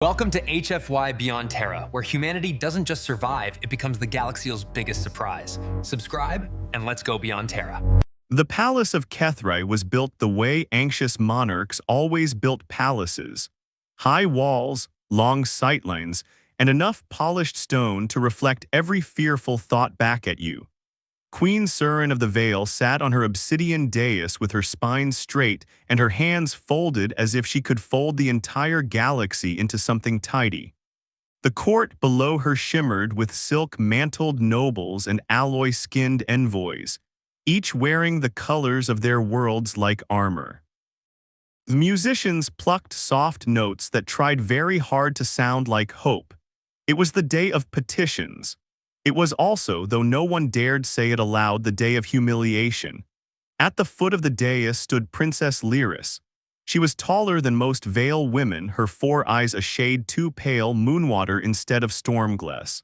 Welcome to HFY Beyond Terra, where humanity doesn't just survive, it becomes the galaxy's biggest surprise. Subscribe, and let's go beyond Terra. The Palace of Kethrai was built the way anxious monarchs always built palaces. High walls, long sightlines, and enough polished stone to reflect every fearful thought back at you. Queen Surin of the Vale sat on her obsidian dais with her spine straight and her hands folded as if she could fold the entire galaxy into something tidy. The court below her shimmered with silk-mantled nobles and alloy-skinned envoys, each wearing the colors of their worlds like armor. The musicians plucked soft notes that tried very hard to sound like hope. It was the day of petitions. It was also, though no one dared say it aloud, the day of humiliation. At the foot of the dais stood Princess Lyris. She was taller than most Vale women, her four eyes a shade too pale moonwater instead of stormglass.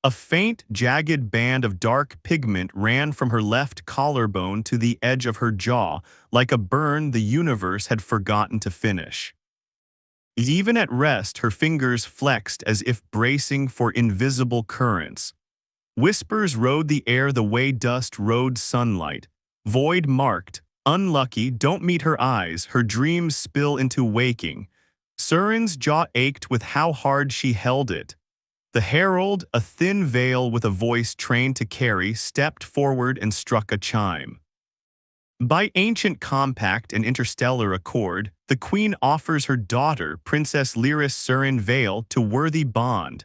A faint, jagged band of dark pigment ran from her left collarbone to the edge of her jaw, like a burn the universe had forgotten to finish. Even at rest, her fingers flexed as if bracing for invisible currents. Whispers rode the air the way dust rode sunlight. Void marked, unlucky, don't meet her eyes, her dreams spill into waking. Surin's jaw ached with how hard she held it. The herald, a thin veil with a voice trained to carry, stepped forward and struck a chime. By ancient compact and interstellar accord, the queen offers her daughter, Princess Lyris Surin Vale, to worthy bond.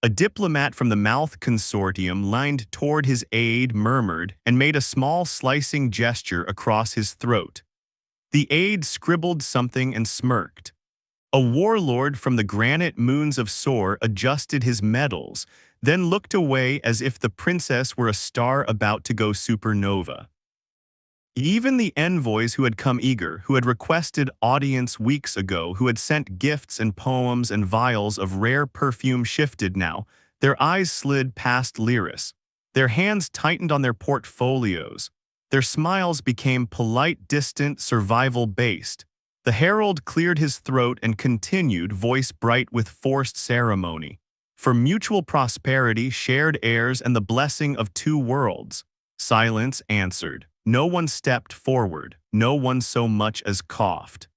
A diplomat from the Mouth Consortium leaned toward his aide, murmured, and made a small slicing gesture across his throat. The aide scribbled something and smirked. A warlord from the granite moons of Sor adjusted his medals, then looked away as if the princess were a star about to go supernova. Even the envoys who had come eager, who had requested audience weeks ago, who had sent gifts and poems and vials of rare perfume shifted now. Their eyes slid past Lyris. Their hands tightened on their portfolios. Their smiles became polite, distant, survival-based. The herald cleared his throat and continued, voice bright with forced ceremony. For mutual prosperity, shared heirs, and the blessing of two worlds. Silence answered. No one stepped forward. No one so much as coughed.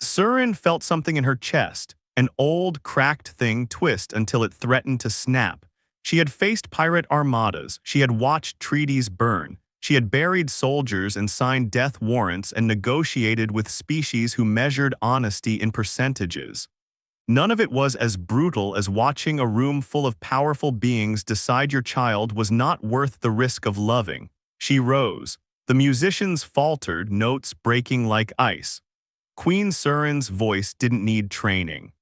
Surin felt something in her chest, an old, cracked thing twist until it threatened to snap. She had faced pirate armadas. She had watched treaties burn. She had buried soldiers and signed death warrants and negotiated with species who measured honesty in percentages. None of it was as brutal as watching a room full of powerful beings decide your child was not worth the risk of loving. She rose. The musicians faltered, notes breaking like ice. Queen Surin's voice didn't need training.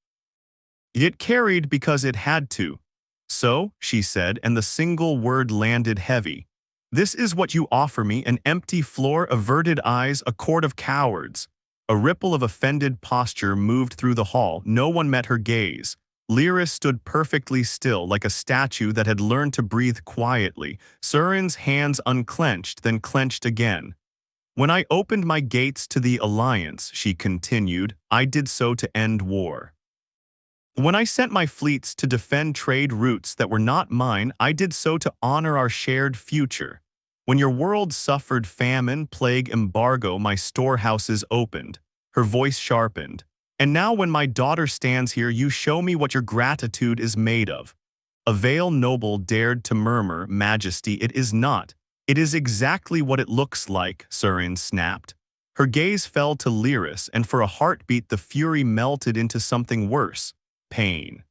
It carried because it had to. So, she said, and the single word landed heavy. This is what you offer me, an empty floor, averted eyes, a court of cowards. A ripple of offended posture moved through the hall. No one met her gaze. Lyris stood perfectly still, like a statue that had learned to breathe quietly. Surin's hands unclenched, then clenched again. When I opened my gates to the Alliance, she continued, I did so to end war. When I sent my fleets to defend trade routes that were not mine, I did so to honor our shared future. When your world suffered famine, plague, embargo, my storehouses opened. Her voice sharpened. And now when my daughter stands here, you show me what your gratitude is made of. A Vale noble dared to murmur, Majesty, it is not. It is exactly what it looks like, Surin snapped. Her gaze fell to Lyris, and for a heartbeat the fury melted into something worse. Pain.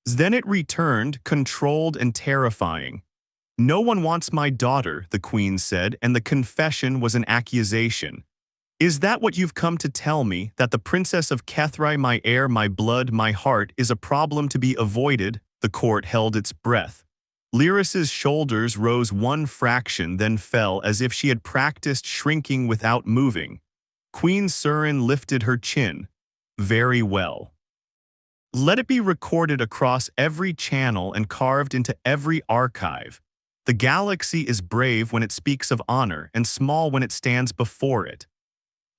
Then it returned, controlled and terrifying. No one wants my daughter, the queen said, and the confession was an accusation. Is that what you've come to tell me, that the Princess of Kethrai, my heir, my blood, my heart, is a problem to be avoided? The court held its breath. Lyris's shoulders rose one fraction, then fell as if she had practiced shrinking without moving. Queen Surin lifted her chin. Very well. Let it be recorded across every channel and carved into every archive. The galaxy is brave when it speaks of honor and small when it stands before it.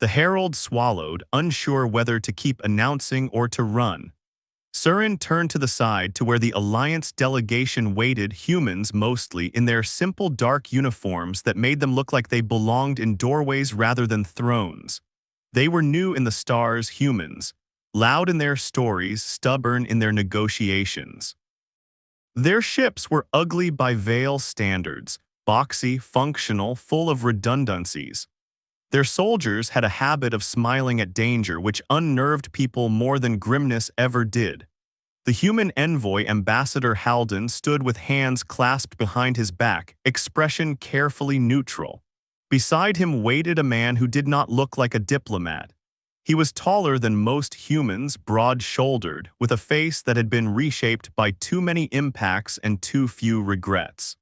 The herald swallowed, unsure whether to keep announcing or to run. Surin turned to the side to where the Alliance delegation waited, humans mostly, in their simple dark uniforms that made them look like they belonged in doorways rather than thrones. They were new in the stars, humans, loud in their stories, stubborn in their negotiations. Their ships were ugly by Vale standards, boxy, functional, full of redundancies. Their soldiers had a habit of smiling at danger, which unnerved people more than grimness ever did. The human envoy, Ambassador Halden, stood with hands clasped behind his back, expression carefully neutral. Beside him waited a man who did not look like a diplomat. He was taller than most humans, broad-shouldered, with a face that had been reshaped by too many impacts and too few regrets.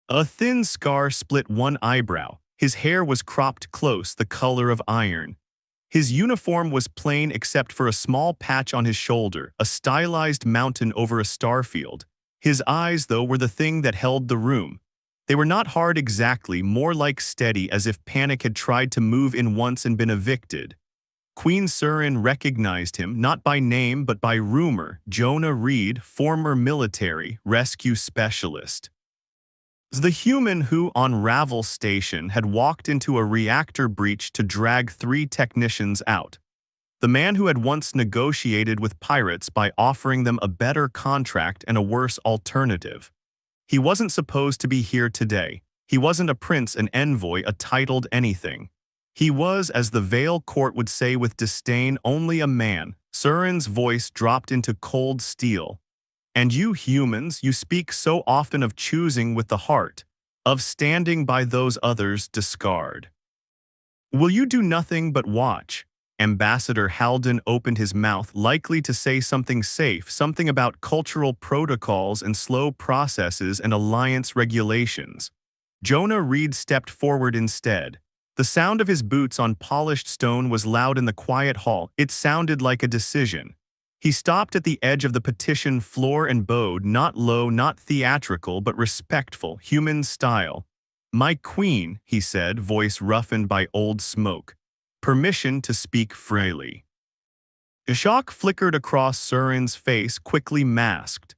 A thin scar split one eyebrow. His hair was cropped close, the color of iron. His uniform was plain except for a small patch on his shoulder, a stylized mountain over a starfield. His eyes, though, were the thing that held the room. They were not hard exactly, more like steady, as if panic had tried to move in once and been evicted. Queen Surin recognized him, not by name but by rumor, Jonah Reed, former military rescue specialist. The human who, on Ravel Station, had walked into a reactor breach to drag 3 technicians out. The man who had once negotiated with pirates by offering them a better contract and a worse alternative. He wasn't supposed to be here today. He wasn't a prince, an envoy, a titled anything. He was, as the Vale court would say with disdain, only a man. Surin's voice dropped into cold steel. And you humans, you speak so often of choosing with the heart, of standing by those others discard. Will you do nothing but watch? Ambassador Halden opened his mouth, likely to say something safe, something about cultural protocols and slow processes and alliance regulations. Jonah Reed stepped forward instead. The sound of his boots on polished stone was loud in the quiet hall. It sounded like a decision. He stopped at the edge of the petition floor and bowed, not low, not theatrical, but respectful, human style. "My queen," he said, voice roughened by old smoke. "Permission to speak freely." A shock flickered across Surin's face, quickly masked.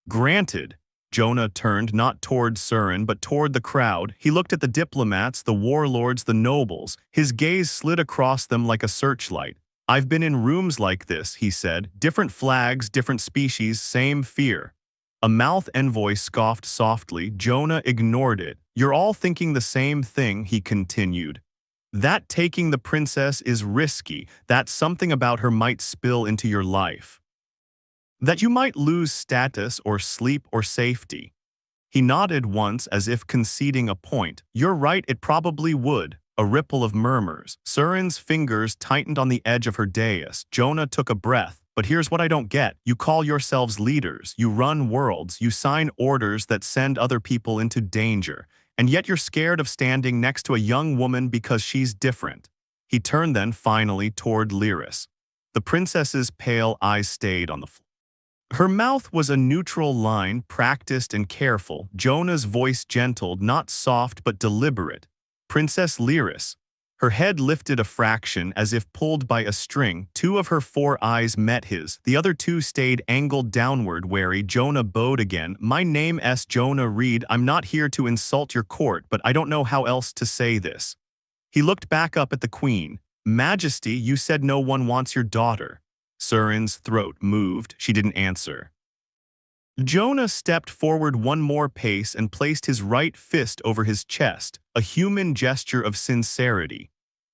"Granted." Jonah turned not toward Surin but toward the crowd. He looked at the diplomats, the warlords, the nobles. His gaze slid across them like a searchlight. "I've been in rooms like this," he said. "Different flags, different species, same fear." A mouth envoy scoffed softly. Jonah ignored it. "You're all thinking the same thing," he continued. "That taking the princess is risky, that something about her might spill into your life. That you might lose status or sleep or safety." He nodded once as if conceding a point. "You're right, it probably would." A ripple of murmurs. Surin's fingers tightened on the edge of her dais. Jonah took a breath. "But here's what I don't get. You call yourselves leaders, you run worlds, you sign orders that send other people into danger, and yet you're scared of standing next to a young woman because she's different." He turned then finally toward Lyris. The princess's pale eyes stayed on the floor. Her mouth was a neutral line, practiced and careful. Jonah's voice gentled, not soft but deliberate. "Princess Lyris." Her head lifted a fraction as if pulled by a string. 2 of her 4 eyes met his. The other 2 stayed angled downward, wary. Jonah bowed again. "My name's Jonah Reed. I'm not here to insult your court, but I don't know how else to say this." He looked back up at the queen. "Majesty, you said no one wants your daughter." Surin's throat moved. She didn't answer. Jonah stepped forward one more pace and placed his right fist over his chest, a human gesture of sincerity.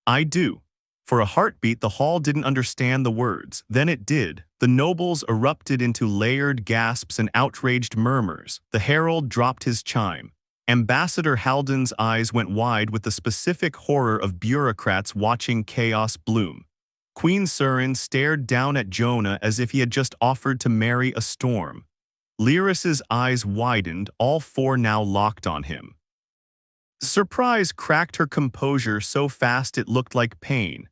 "I do." For a heartbeat, the hall didn't understand the words. Then it did. The nobles erupted into layered gasps and outraged murmurs. The herald dropped his chime. Ambassador Halden's eyes went wide with the specific horror of bureaucrats watching chaos bloom. Queen Surin stared down at Jonah as if he had just offered to marry a storm. Lyris's eyes widened, all 4 now locked on him. Surprise cracked her composure so fast it looked like pain.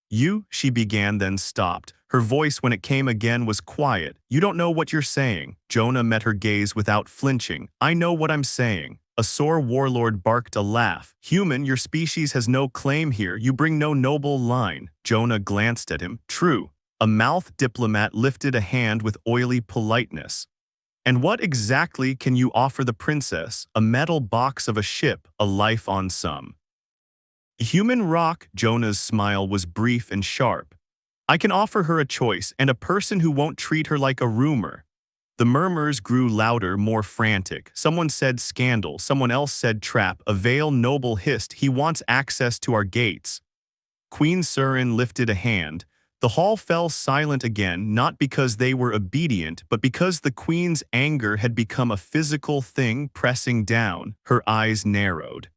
"You," she began, then stopped. Her voice, when it came again, was quiet. "You don't know what you're saying." Jonah met her gaze without flinching. "I know what I'm saying. A sore warlord barked a laugh. Human, your species has no claim here. You bring no noble line. Jonah glanced at him. True. A mouth diplomat lifted a hand with oily politeness. And what exactly can you offer the princess? A metal box of a ship, a life on some. Human rock, Jonah's smile was brief and sharp. I can offer her a choice and a person who won't treat her like a rumor. The murmurs grew louder, more frantic. Someone said scandal, someone else said trap. A veil noble hissed, he wants access to our gates. Queen Surin lifted a hand. The hall fell silent again, not because they were obedient, but because the queen's anger had become a physical thing pressing down. Her eyes narrowed.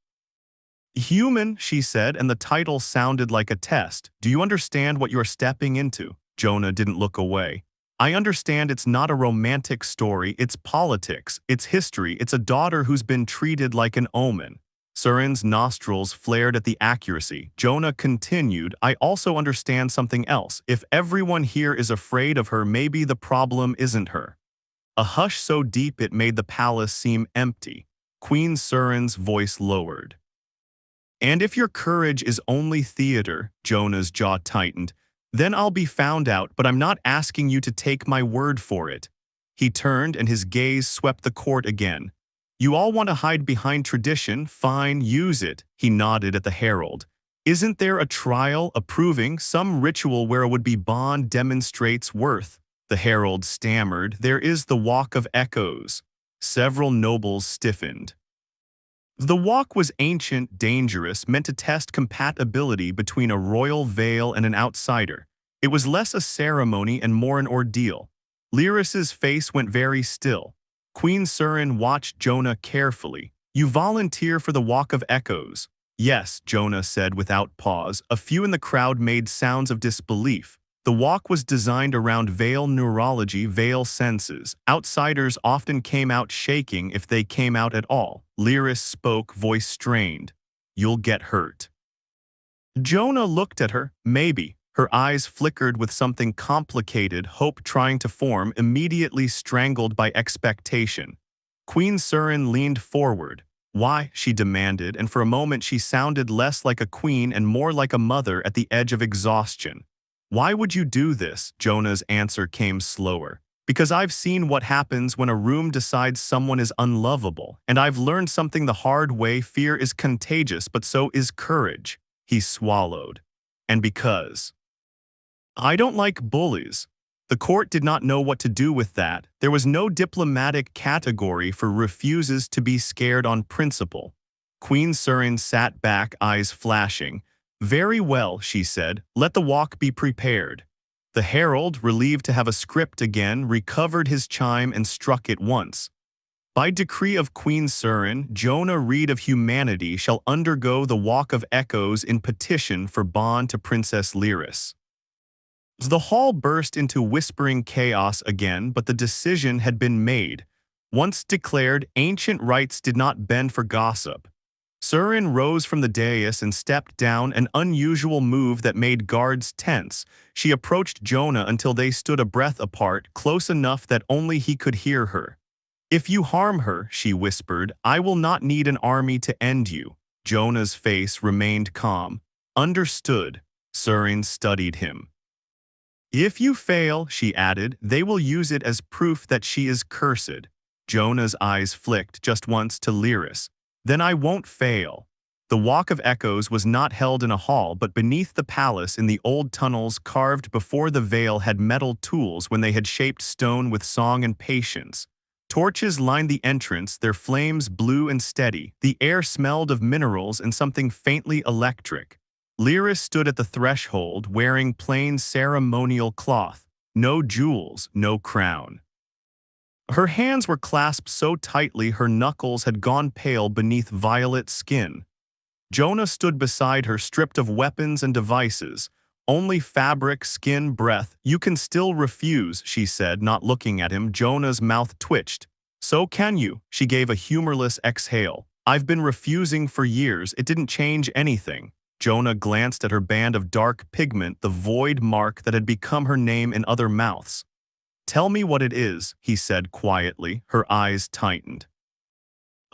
Human, she said, and the title sounded like a test. Do you understand what you're stepping into? Jonah didn't look away. I understand it's not a romantic story, it's politics, it's history, it's a daughter who's been treated like an omen. Surin's nostrils flared at the accuracy. Jonah continued, I also understand something else. If everyone here is afraid of her, maybe the problem isn't her. A hush so deep it made the palace seem empty. Queen Surin's voice lowered. And if your courage is only theater, Jonah's jaw tightened, then I'll be found out, but I'm not asking you to take my word for it. He turned and his gaze swept the court again. You all want to hide behind tradition, fine, use it. He nodded at the herald. Isn't there a trial, approving, some ritual where a would-be bond demonstrates worth? The herald stammered, there is the Walk of Echoes. Several nobles stiffened. The walk was ancient, dangerous, meant to test compatibility between a royal veil and an outsider. It was less a ceremony and more an ordeal. Lyris's face went very still. Queen Surin watched Jonah carefully. You volunteer for the Walk of Echoes. Yes, Jonah said without pause. A few in the crowd made sounds of disbelief. The walk was designed around veil neurology, veil senses. Outsiders often came out shaking if they came out at all. Lyris spoke, voice strained. You'll get hurt. Jonah looked at her. Maybe. Her eyes flickered with something complicated, hope trying to form, immediately strangled by expectation. Queen Surin leaned forward. Why? She demanded, and for a moment she sounded less like a queen and more like a mother at the edge of exhaustion. Why would you do this? Jonah's answer came slower. Because I've seen what happens when a room decides someone is unlovable, and I've learned something the hard way. Fear is contagious, but so is courage. He swallowed. And because I don't like bullies. The court did not know what to do with that. There was no diplomatic category for refuses to be scared on principle. Queen Surin sat back, eyes flashing. Very well, she said. Let the walk be prepared. The herald, relieved to have a script again, recovered his chime and struck it once. By decree of Queen Surin, Jonah Reed of humanity shall undergo the Walk of Echoes in petition for bond to Princess Lyris. The hall burst into whispering chaos again, but the decision had been made. Once declared, ancient rites did not bend for gossip. Surin rose from the dais and stepped down, an unusual move that made guards tense. She approached Jonah until they stood a breath apart, close enough that only he could hear her. If you harm her, she whispered, I will not need an army to end you. Jonah's face remained calm. Understood. Surin studied him. If you fail, she added, they will use it as proof that she is cursed. Jonah's eyes flicked just once to Lyris. Then I won't fail. The Walk of Echoes was not held in a hall but beneath the palace in the old tunnels carved before the veil had metal tools when they had shaped stone with song and patience. Torches lined the entrance, their flames blue and steady. The air smelled of minerals and something faintly electric. Lyris stood at the threshold wearing plain ceremonial cloth. No jewels, no crown. Her hands were clasped so tightly her knuckles had gone pale beneath violet skin. Jonah stood beside her, stripped of weapons and devices. Only fabric, skin, breath. You can still refuse, she said, not looking at him. Jonah's mouth twitched. So can you? She gave a humorless exhale. I've been refusing for years. It didn't change anything. Jonah glanced at her band of dark pigment, the void mark that had become her name in other mouths. Tell me what it is, he said quietly. Her eyes tightened.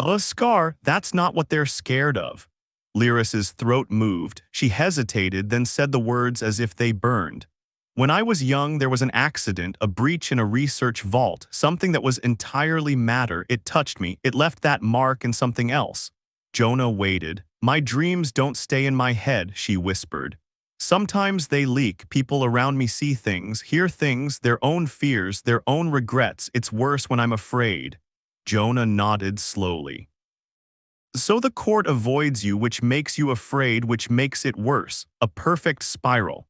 A scar, that's not what they're scared of. Lyris's throat moved. She hesitated, then said the words as if they burned. When I was young, there was an accident, a breach in a research vault, something that was entirely matter. It touched me. It left that mark and something else. Jonah waited. My dreams don't stay in my head, she whispered. Sometimes they leak. People around me see things, hear things, their own fears, their own regrets. It's worse when I'm afraid. Jonah nodded slowly. So the court avoids you, which makes you afraid, which makes it worse. A perfect spiral.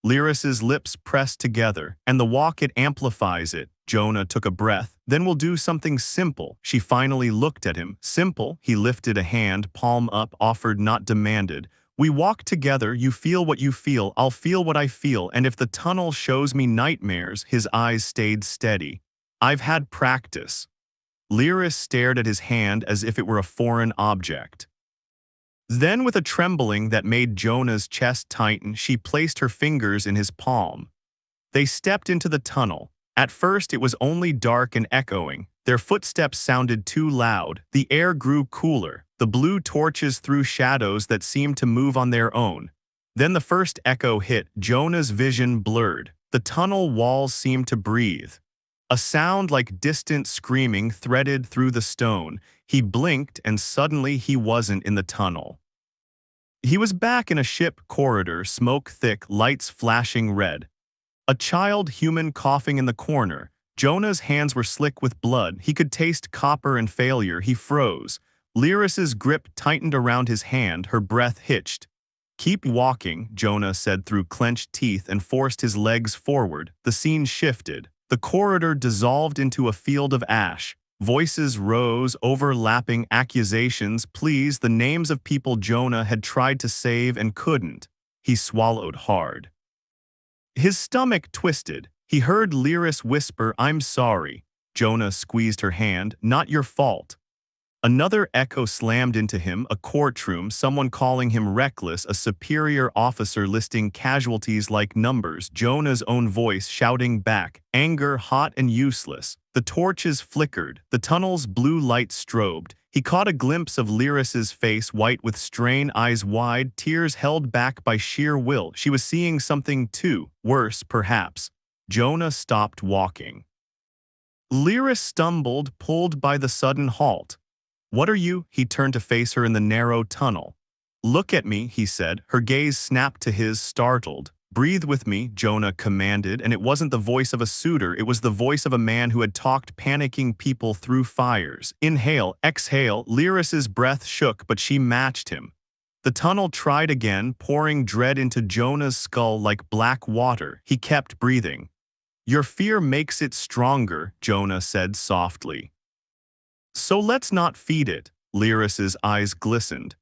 Lyris's lips pressed together, and the walk it amplifies it. Jonah took a breath. Then we'll do something simple. She finally looked at him. Simple. He lifted a hand, palm up, offered, not demanded. We walk together, you feel what you feel, I'll feel what I feel, and if the tunnel shows me nightmares, his eyes stayed steady. I've had practice. Lyris stared at his hand as if it were a foreign object. Then, with a trembling that made Jonah's chest tighten, she placed her fingers in his palm. They stepped into the tunnel. At first, it was only dark and echoing. Their footsteps sounded too loud. The air grew cooler. The blue torches threw shadows that seemed to move on their own. Then the first echo hit. Jonah's vision blurred. The tunnel walls seemed to breathe. A sound like distant screaming threaded through the stone. He blinked, and suddenly he wasn't in the tunnel. He was back in a ship corridor, smoke thick, lights flashing red. A child human coughing in the corner. Jonah's hands were slick with blood. He could taste copper and failure. He froze. Lyris's grip tightened around his hand. Her breath hitched. Keep walking, Jonah said through clenched teeth and forced his legs forward. The scene shifted. The corridor dissolved into a field of ash. Voices rose, overlapping accusations, pleas, the names of people Jonah had tried to save and couldn't. He swallowed hard. His stomach twisted. He heard Lyris whisper, I'm sorry. Jonah squeezed her hand, not your fault. Another echo slammed into him, a courtroom, someone calling him reckless, a superior officer listing casualties like numbers, Jonah's own voice shouting back, anger hot and useless. The torches flickered, the tunnel's blue light strobed. He caught a glimpse of Lyris's face, white with strain, eyes wide, tears held back by sheer will. She was seeing something too, worse perhaps. Jonah stopped walking. Lyris stumbled, pulled by the sudden halt. What are you? He turned to face her in the narrow tunnel. Look at me, he said. Her gaze snapped to his, startled. Breathe with me, Jonah commanded, and it wasn't the voice of a suitor, it was the voice of a man who had talked panicking people through fires. Inhale, exhale. Lyris's breath shook, but she matched him. The tunnel tried again, pouring dread into Jonah's skull like black water. He kept breathing. Your fear makes it stronger, Jonah said softly. So let's not feed it. Lyris's eyes glistened.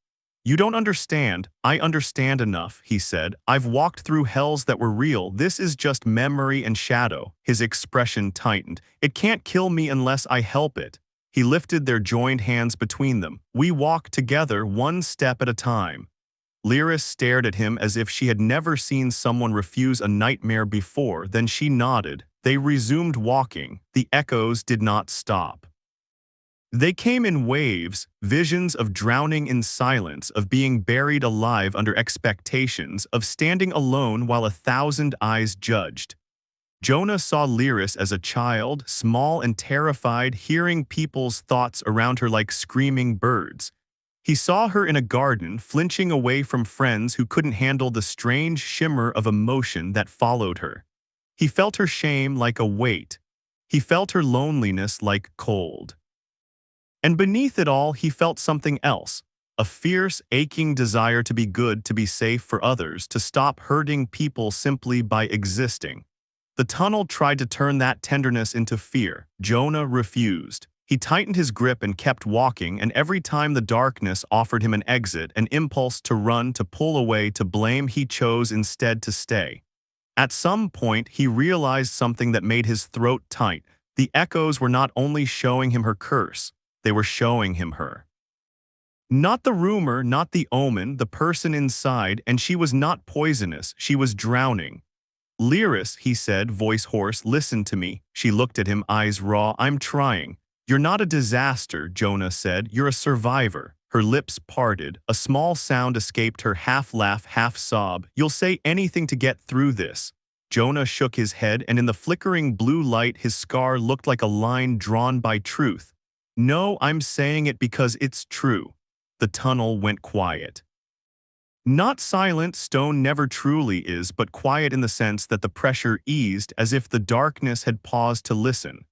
You don't understand. I understand enough, he said. I've walked through hells that were real. This is just memory and shadow. His expression tightened. It can't kill me unless I help it. He lifted their joined hands between them. We walk together, one step at a time. Lyris stared at him as if she had never seen someone refuse a nightmare before. Then she nodded. They resumed walking. The echoes did not stop. They came in waves, visions of drowning in silence, of being buried alive under expectations, of standing alone while 1,000 eyes judged. Jonah saw Lyris as a child, small and terrified, hearing people's thoughts around her like screaming birds. He saw her in a garden, flinching away from friends who couldn't handle the strange shimmer of emotion that followed her. He felt her shame like a weight. He felt her loneliness like cold. And beneath it all, he felt something else, a fierce, aching desire to be good, to be safe for others, to stop hurting people simply by existing. The tunnel tried to turn that tenderness into fear. Jonah refused. He tightened his grip and kept walking, and every time the darkness offered him an exit, an impulse to run, to pull away, to blame, he chose instead to stay. At some point, he realized something that made his throat tight. The echoes were not only showing him her curse, they were showing him her. Not the rumor, not the omen, the person inside, and she was not poisonous, she was drowning. Lyris, he said, voice hoarse, listen to me. She looked at him, eyes raw. I'm trying. "You're not a disaster," Jonah said. "You're a survivor." Her lips parted. A small sound escaped her, half laugh, half sob. "You'll say anything to get through this." Jonah shook his head, and in the flickering blue light his scar looked like a line drawn by truth. "No, I'm saying it because it's true." The tunnel went quiet. Not silent, stone never truly is, but quiet in the sense that the pressure eased as if the darkness had paused to listen.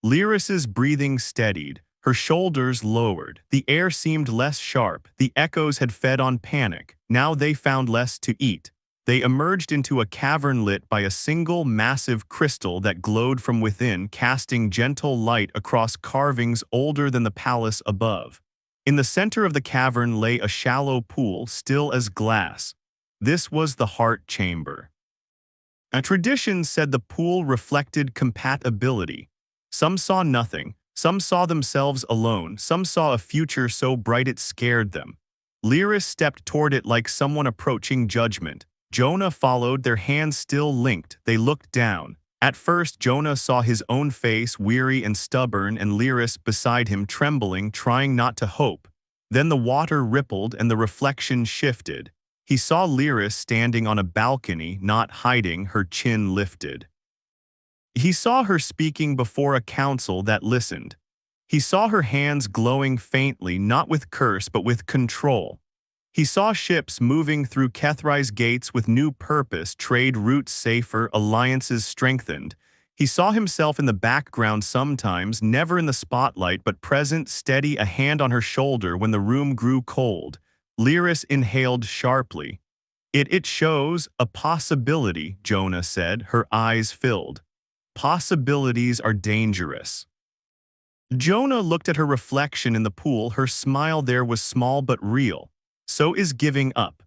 Lyris's breathing steadied, her shoulders lowered. The air seemed less sharp. The echoes had fed on panic. Now they found less to eat. They emerged into a cavern lit by a single massive crystal that glowed from within, casting gentle light across carvings older than the palace above. In the center of the cavern lay a shallow pool, still as glass. This was the heart chamber. A tradition said the pool reflected compatibility. Some saw nothing. Some saw themselves alone. Some saw a future so bright it scared them. Lyris stepped toward it like someone approaching judgment. Jonah followed, their hands still linked. They looked down. At first, Jonah saw his own face, weary and stubborn, and Lyris beside him, trembling, trying not to hope. Then the water rippled and the reflection shifted. He saw Lyris standing on a balcony, not hiding, her chin lifted. He saw her speaking before a council that listened. He saw her hands glowing faintly, not with curse but with control. He saw ships moving through Kethrai's gates with new purpose, trade routes safer, alliances strengthened. He saw himself in the background sometimes, never in the spotlight, but present, steady, a hand on her shoulder when the room grew cold. Lyris inhaled sharply. It shows a possibility," Jonah said, her eyes filled. "Possibilities are dangerous." Jonah looked at her reflection in the pool. Her smile there was small but real. "So is giving up."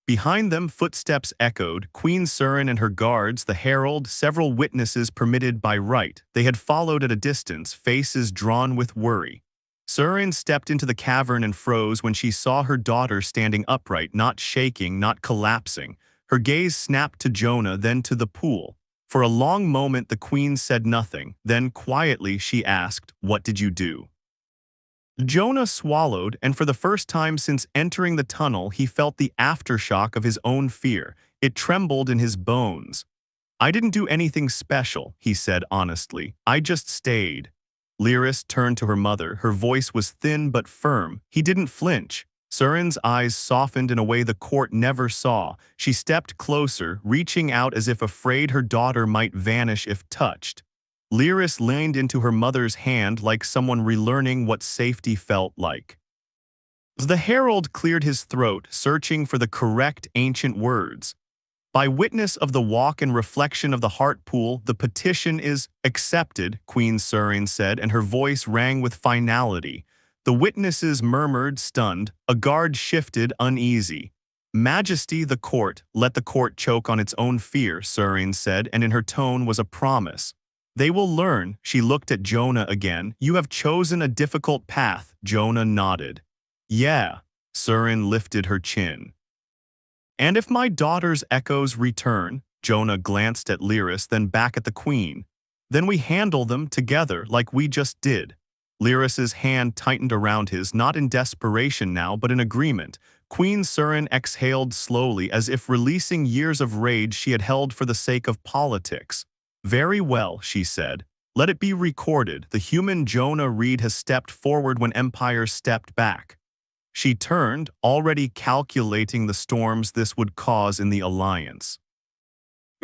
Behind them, footsteps echoed. Queen Surin and her guards, the herald, several witnesses permitted by right. They had followed at a distance, faces drawn with worry. Surin stepped into the cavern and froze when she saw her daughter standing upright, not shaking, not collapsing. Her gaze snapped to Jonah, then to the pool. For a long moment the queen said nothing. Then quietly she asked, "What did you do?" Jonah swallowed, and for the first time since entering the tunnel he felt the aftershock of his own fear. It trembled in his bones. "I didn't do anything special," he said honestly. "I just stayed." Lyris turned to her mother. Her voice was thin but firm. He didn't flinch. Surin's eyes softened in a way the court never saw. She stepped closer, reaching out as if afraid her daughter might vanish if touched. Lyris leaned into her mother's hand like someone relearning what safety felt like. The herald cleared his throat, searching for the correct ancient words. "By witness of the walk and reflection of the heart pool, the petition is accepted," Queen Surin said, and her voice rang with finality. The witnesses murmured, stunned. A guard shifted, uneasy. "Majesty, the court, let the court choke on its own fear," Surin said, and in her tone was a promise. "They will learn." She looked at Jonah again. "You have chosen a difficult path." Jonah nodded. "Yeah." Surin lifted her chin. "And if my daughter's echoes return?" Jonah glanced at Lyris, then back at the queen. "Then we handle them together like we just did." Lyris's hand tightened around his, not in desperation now, but in agreement. Queen Surin exhaled slowly, as if releasing years of rage she had held for the sake of politics. "Very well," she said. "Let it be recorded. The human Jonah Reed has stepped forward when empires stepped back." She turned, already calculating the storms this would cause in the alliance.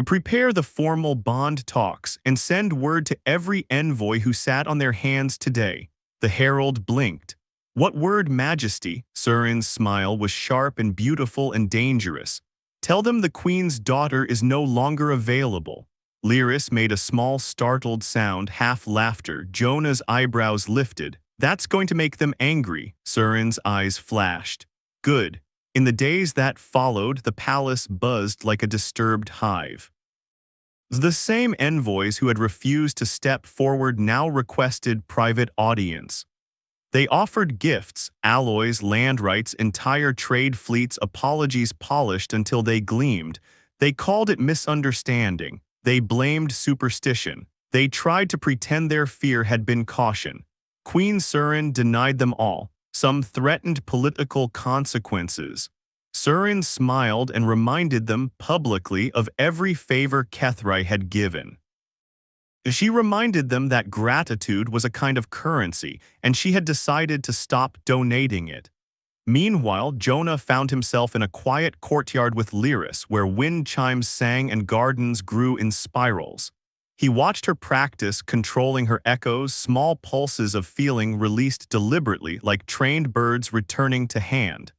"Prepare the formal bond talks and send word to every envoy who sat on their hands today." The herald blinked. "What word, Majesty?" Surin's smile was sharp and beautiful and dangerous. "Tell them the queen's daughter is no longer available." Lyris made a small startled sound, half laughter. Jonah's eyebrows lifted. "That's going to make them angry." Surin's eyes flashed. "Good." In the days that followed, the palace buzzed like a disturbed hive. The same envoys who had refused to step forward now requested private audience. They offered gifts, alloys, land rights, entire trade fleets, apologies polished until they gleamed. They called it misunderstanding. They blamed superstition. They tried to pretend their fear had been caution. Queen Surin denied them all. Some threatened political consequences. Surin smiled and reminded them publicly of every favor Kethri had given. She reminded them that gratitude was a kind of currency, and she had decided to stop donating it. Meanwhile, Jonah found himself in a quiet courtyard with Lyris, where wind chimes sang and gardens grew in spirals. He watched her practice, controlling her echoes, small pulses of feeling released deliberately like trained birds returning to hand.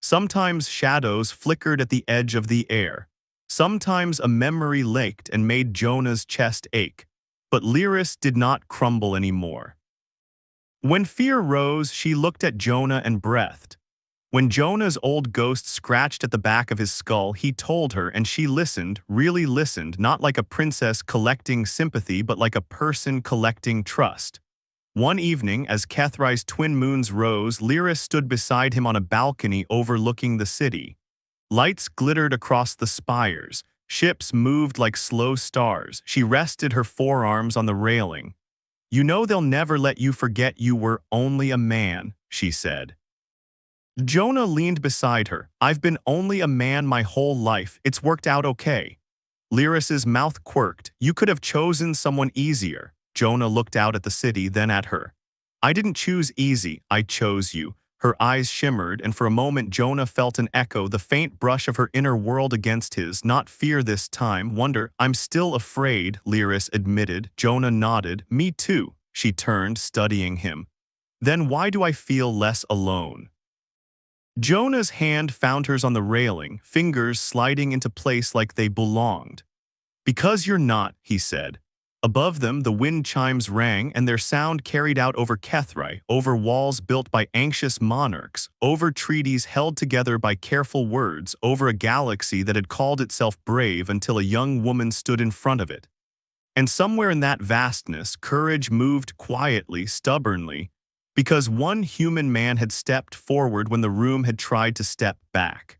Sometimes shadows flickered at the edge of the air. Sometimes a memory laked and made Jonah's chest ache. But Lyris did not crumble anymore. When fear rose, she looked at Jonah and breathed. When Jonah's old ghost scratched at the back of his skull, he told her, and she listened, really listened, not like a princess collecting sympathy, but like a person collecting trust. One evening, as Kethri's twin moons rose, Lyris stood beside him on a balcony overlooking the city. Lights glittered across the spires. Ships moved like slow stars. She rested her forearms on the railing. "You know they'll never let you forget you were only a man," she said. Jonah leaned beside her. "I've been only a man my whole life. It's worked out okay." Lyris's mouth quirked. "You could have chosen someone easier." Jonah looked out at the city, then at her. "I didn't choose easy, I chose you." Her eyes shimmered, and for a moment Jonah felt an echo, the faint brush of her inner world against his. Not fear this time, wonder. "I'm still afraid," Lyris admitted. Jonah nodded. "Me too." She turned, studying him. "Then why do I feel less alone?" Jonah's hand found hers on the railing, fingers sliding into place like they belonged. "Because you're not," he said. Above them, the wind chimes rang, and their sound carried out over Kethri, over walls built by anxious monarchs, over treaties held together by careful words, over a galaxy that had called itself brave until a young woman stood in front of it. And somewhere in that vastness, courage moved quietly, stubbornly, because one human man had stepped forward when the room had tried to step back.